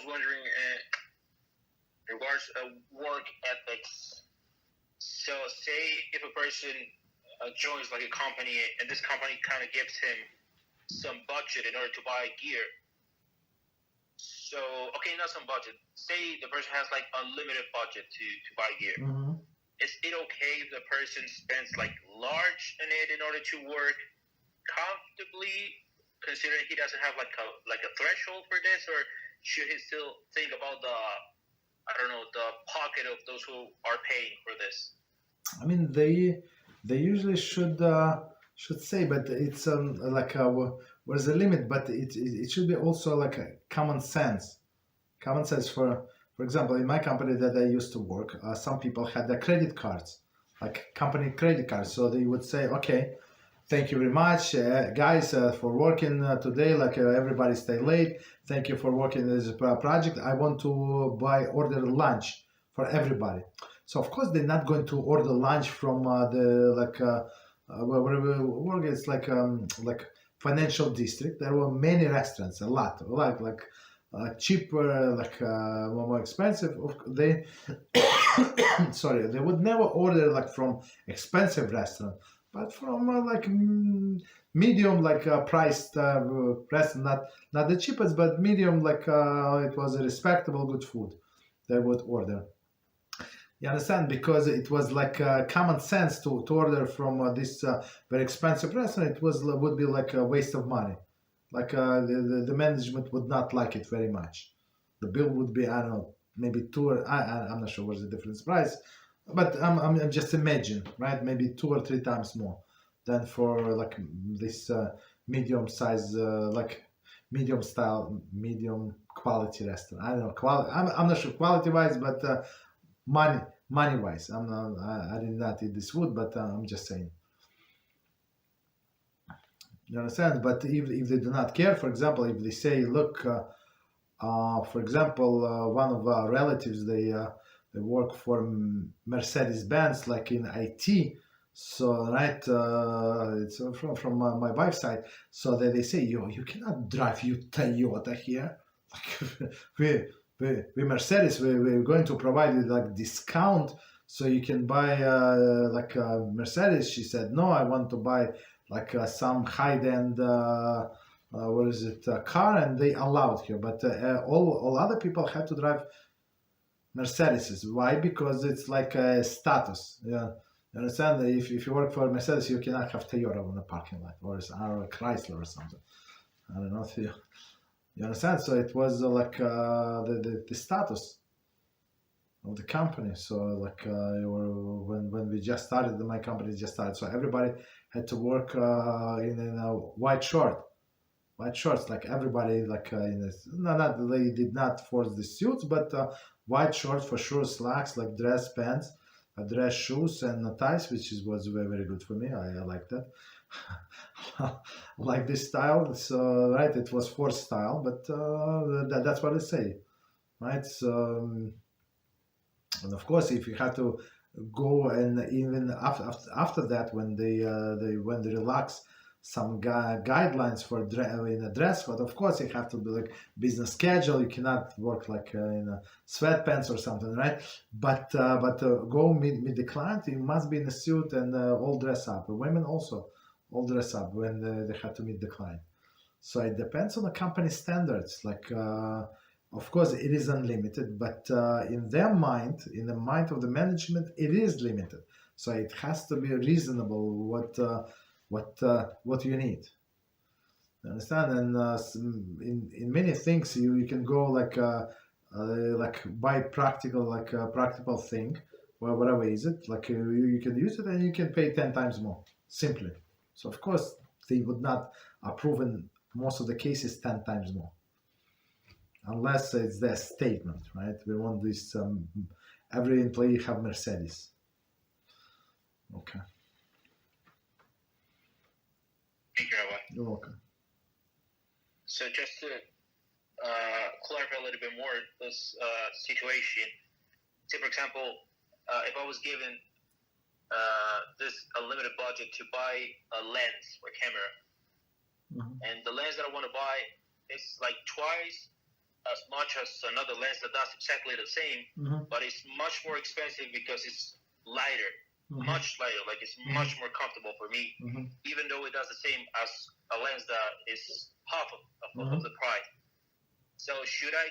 was wondering in regards to work ethics. So, say if a person joins like a company, and this company kind of gives him some budget in order to buy gear. So, okay, not some budget. Say the person has like unlimited budget to buy gear. Mm-hmm. Is it okay if the person spends like large in it in order to work comfortably, considering he doesn't have like a threshold for this, or should he still think about the pocket of those who are paying for this? I mean, they usually should say, but it's where's the limit? But it should be also like a common sense. Common sense for example, in my company that I used to work, some people had their credit cards, like company credit cards. So they would say, okay, thank you very much, guys, for working today. Like everybody stay late. Thank you for working this project. I want to order lunch for everybody. So of course they're not going to order lunch from where we work. It's like financial district. There were many restaurants, a lot, like cheaper, more expensive. They sorry, they would never order like from expensive restaurant, but from medium priced restaurant, not the cheapest, but medium, it was a respectable good food they would order. You understand? Because it was like common sense to order from this very expensive restaurant. It would be like a waste of money. The management would not like it very much. The bill would be, I don't know, maybe I'm not sure what's the difference price, but I'm just imagine, right? Maybe 2 or 3 times more than for like this medium size, medium style, medium quality restaurant. I don't know, I'm not sure quality wise, but money wise, I did not eat this food, but I'm just saying. You understand? But if they do not care, for example, if they say, look, for example, one of our relatives, they work for Mercedes-Benz, like in IT. So right, it's from my wife's side. So they say, you cannot drive you Toyota here. Like we Mercedes, we're going to provide you like discount so you can buy like a Mercedes. She said, no, I want to buy like some high-end car, and they allowed her, but all other people had to drive Mercedes. Why? Because it's like a status. Yeah, you understand? If you work for Mercedes, you cannot have Toyota on the parking lot, or Chrysler or something. I don't know if you understand. So it was the status of the company. So when we just started, my company just started, so everybody had to work in a white shorts, like everybody, they did not force the suits, but white shorts for sure, slacks, like dress pants, dress shoes, and ties, which was very, very good for me. I like that. Like this style. So right, it was forced style, but that's what I say, right? So and of course, if you had to go, and even after that, when they relax some guidelines for in a dress code, of course you have to be like business schedule. You cannot work like in a sweatpants or something, right? But go meet the client, you must be in a suit and all dress up. Women also all dress up when they have to meet the client. So it depends on the company standards. Of course, it is unlimited, but in their mind, in the mind of the management, it is limited. So it has to be reasonable what you need. You understand? And in many things, you can go buy practical thing, well, whatever is it. You can use it and you can pay 10 times more simply. So of course they would not approve in most of the cases 10 times more. Unless it's their statement, right? We want this, every employee have Mercedes. Okay. Thank you, Rabbi. You're welcome. So just to clarify a little bit more this situation, say for example, if I was given this unlimited budget to buy a lens or camera, and the lens that I want to buy is like twice as much as another lens that does exactly the same, but it's much more expensive because it's lighter, much lighter. Like it's much more comfortable for me, even though it does the same as a lens that is half of the price. So should I?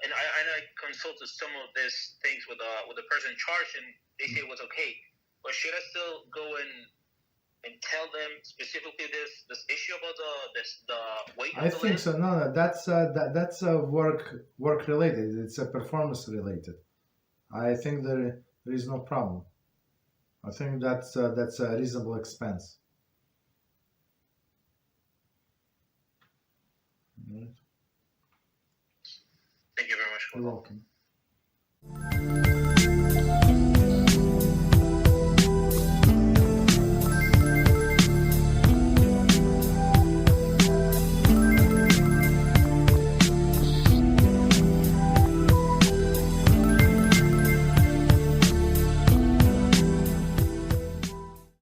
And I consulted some of these things with the person in charge, and they say it was okay. But should I still go and tell them specifically this issue about the weight? I think so. No, that's work related. It's a performance related. I think there is no problem. I think that's a reasonable expense. Right. Thank you very much. You're welcome.